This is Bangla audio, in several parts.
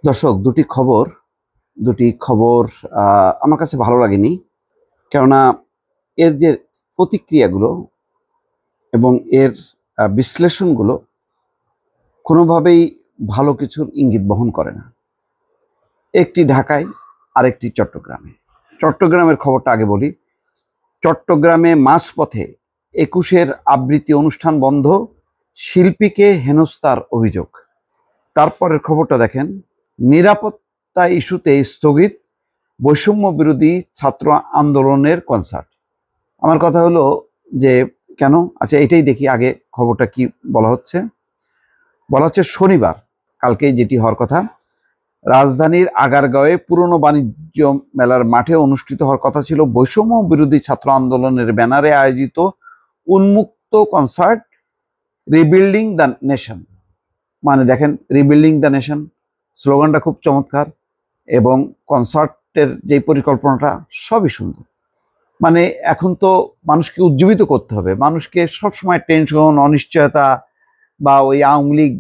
দর্শক, দুটি খবর আমার কাছে ভালো লাগেনি। কেননা এর যে প্রতিক্রিয়াগুলো এবং এর বিশ্লেষণগুলো কোনোভাবেই ভালো কিছুর ইঙ্গিত বহন করে না। একটি ঢাকায়, আরেকটি চট্টগ্রামে। চট্টগ্রামের খবরটা আগে বলি। চট্টগ্রামে মাঝপথে ২১-এর আবৃত্তি অনুষ্ঠান বন্ধ, শিল্পীকে হেনস্থার অভিযোগ। তারপরের খবরটা দেখেন, নিরাপত্তা ইস্যুতে স্থগিত বৈষম্য বিরোধী ছাত্র আন্দোলনের কনসার্ট। আমার কথা হলো যে কেন, আচ্ছা এটাই দেখি আগে খবরটা কি বলা হচ্ছে। শনিবার, কালকেই যেটি হওয়ার কথা, রাজধানীর আগারগাঁওয়ে পুরনো বাণিজ্য মেলার মাঠে অনুষ্ঠিত হওয়ার কথা ছিল বৈষম্য বিরোধী ছাত্র আন্দোলনের ব্যানারে আয়োজিত উন্মুক্ত কনসার্ট রিবিল্ডিং দ্য নেশন। মানে দেখেন, রিবিল্ডিং দ্য নেশন স্লোগানটা খুব চমৎকার এবং কনসার্টের যে পরিকল্পনাটা সবই সুন্দর। মানে এখন তো মানুষকে উজ্জীবিত করতে হবে, মানুষকে সবসময় টেনশন, অনিশ্চয়তা বা ওই আওয়ামী লীগ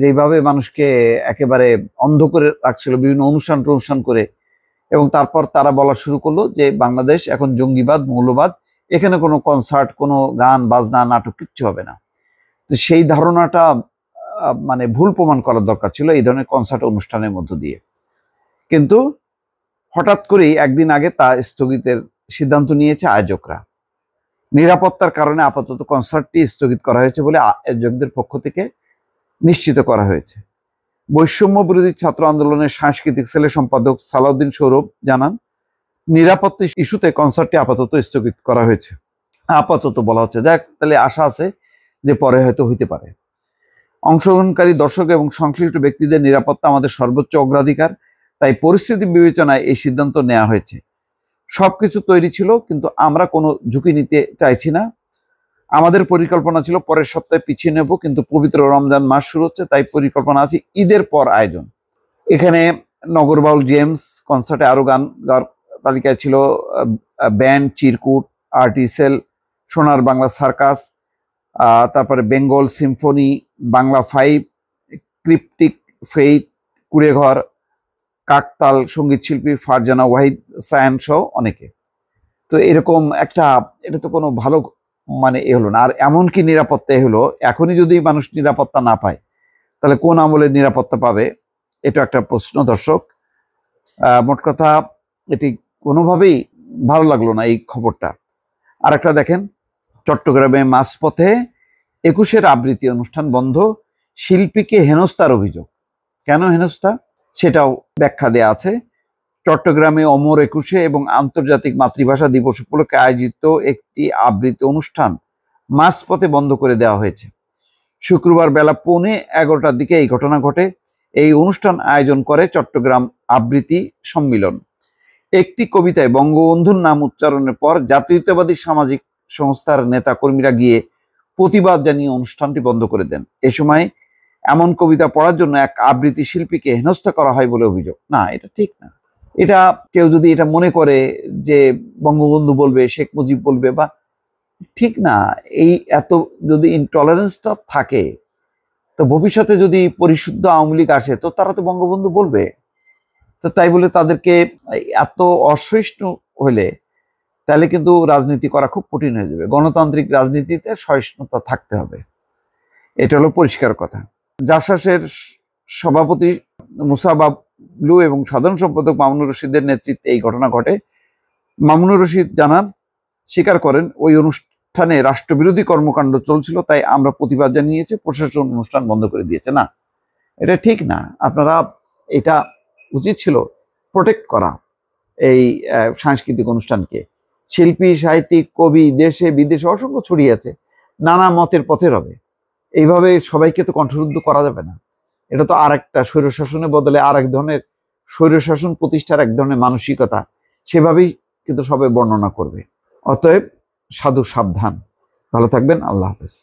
যেভাবে মানুষকে একেবারে অন্ধ করে রাখছিল বিভিন্ন অনুষ্ঠান করে, এবং তারপর তারা বলা শুরু করলো যে বাংলাদেশ এখন জঙ্গিবাদ, মৌলবাদ, এখানে কোনো কনসার্ট, কোনো গান বাজনা, নাটক কিচ্ছু হবে না। তো সেই ধারণাটা মানে ভুল প্রমাণ করার দরকার ছিল এই ধরনের কনসার্ট অনুষ্ঠানের মধ্য দিয়ে। কিন্তু হঠাৎ করেই একদিন আগে তা স্থগিতের সিদ্ধান্ত নিয়েছে আয়োজকরা। নিরাপত্তার কারণে আপাতত কনসার্টটি স্থগিত করা হয়েছে বলে আয়োজকদের পক্ষ থেকে নিশ্চিত করা হয়েছে। বৈষম্য বিরোধী ছাত্র আন্দোলনের সাংস্কৃতিক সেলের সম্পাদক সালাউদ্দিন সৌরভ জানান, নিরাপত্তা ইস্যুতে কনসার্টটি আপাতত স্থগিত করা হয়েছে। আপাতত বলা হচ্ছে, যাক তাহলে আশা আছে যে পরে হয়তো হইতে পারে। অংশগ্রহণকারী দর্শক এবং সংশ্লিষ্ট ব্যক্তিদের নিরাপত্তা আমাদের সর্বোচ্চ অগ্রাধিকার, তাই পরিস্থিতি বিবেচনায় এই সিদ্ধান্ত নেওয়া হয়েছে। সবকিছু তৈরি ছিল, কিন্তু আমরা কোনো ঝুঁকি নিতে চাইছি না। আমাদের পরিকল্পনা ছিল পরের সপ্তাহে পিছিয়ে নেব, কিন্তু পবিত্র রমজান মাস শুরু হচ্ছে, তাই পরিকল্পনা আছে ঈদের পর আয়োজন। এখানে নগরবাউল জেমস কনসার্টে আরো গান গাওয়ার তালিকায় ছিল ব্যান্ড চিরকুট, আর্টিসেল, সোনার বাংলা সার্কাস, তারপরে Bengal symphony, Bangla 5, cryptic fate, Kureghor, কাকতাল সঙ্গীত শিল্পী ফারজানা ওয়াহিদ, সায়ান সহ অনেকে। তো এরকম একটা, এটা তো কোনো ভালো মানে এ হলো না। আর এমনকি নিরাপত্তা হলো, এখনই যদি মানুষ নিরাপত্তা না পায় তাহলে কোন আমলে নিরাপত্তা পাবে? এটা একটা প্রশ্ন। দর্শক, মোট কথা এটি কোনোভাবেই ভালো লাগলো না এই খবরটা। আর একটা দেখেন, চট্টগ্রামে মাঝপথে ২১-এর আবৃত্তি অনুষ্ঠান বন্ধ, শিল্পীকে হেনস্থার অভিযোগ। কেন হেনস্থা সেটাও ব্যাখ্যা দেয়া আছে। চট্টগ্রামে অমর ২১-এ এবং আন্তর্জাতিক মাতৃভাষা দিবস উপলক্ষে আয়োজিত একটি আবৃত্তি অনুষ্ঠান মাঝপথে বন্ধ করে দেওয়া হয়েছে। শুক্রবার বেলা 11:45টার দিকে এই ঘটনা ঘটে। এই অনুষ্ঠান আয়োজন করে চট্টগ্রাম আবৃত্তি সম্মিলন। একটি কবিতায় বঙ্গবন্ধুর নাম উচ্চারণের পর জাতীয়তাবাদী সামাজিক সংস্থার নেতা কর্মীরা গিয়ে প্রতিবাদ জানিয়ে অনুষ্ঠানটি বন্ধ করে দেন। এ সময় এমন কবিতা পড়ার জন্য এক আবৃত্তি শিল্পীকে হেনস্থা করা হয় বলে অভিযোগ। না, এটা ঠিক না। এটা কেউ যদি এটা মনে করে যে বঙ্গবন্ধু বলবে, শেখ মুজিব বলবে, বা ঠিক না, এই এত যদি ইনটলারেন্সটা থাকে, তো ভবিষ্যতে যদি পরিশুদ্ধ আওয়ামী লীগ আসে তো তারা তো বঙ্গবন্ধু বলবে। তো তাই বলে তাদেরকে এত অসহিষ্ণু হলে তাহলে কিন্তু রাজনীতি করা খুব কঠিন হয়ে যাবে। গণতান্ত্রিক রাজনীতিতে সহিষ্ণুতা থাকতে হবে, এটা হলো পরিষ্কার কথা। জাসাসের সভাপতি মুসা বাবলু এবং সাধারণ সম্পাদক মামুনুর রশিদের নেতৃত্বে এই ঘটনা ঘটে। মামুনুর রশিদ স্বীকার করেন, ওই অনুষ্ঠানে রাষ্ট্রবিরোধী কর্মকাণ্ড চলছিল, তাই আমরা প্রতিবাদ জানিয়েছি, প্রশাসন অনুষ্ঠান বন্ধ করে দিয়েছে। না, এটা ঠিক না। আপনারা, এটা উচিত ছিল প্রোটেক্ট করা এই সাংস্কৃতিক অনুষ্ঠানকে। শিল্পী, সাহিত্যিক, কবি দেশে বিদেশে অসংখ্য ছড়িয়ে আছে, নানা মতের পথের হবে। এইভাবে সবাইকে তো কণ্ঠরুদ্ধ করা যাবে না। এটা তো আর একটা স্বৈরশাসনের বদলে আর এক ধরনের স্বৈরশাসন প্রতিষ্ঠার এক ধরনের মানসিকতা, সেভাবেই কিন্তু সবাই বর্ণনা করবে। অতএব সাধু সাবধান। ভালো থাকবেন। আল্লাহ হাফেজ।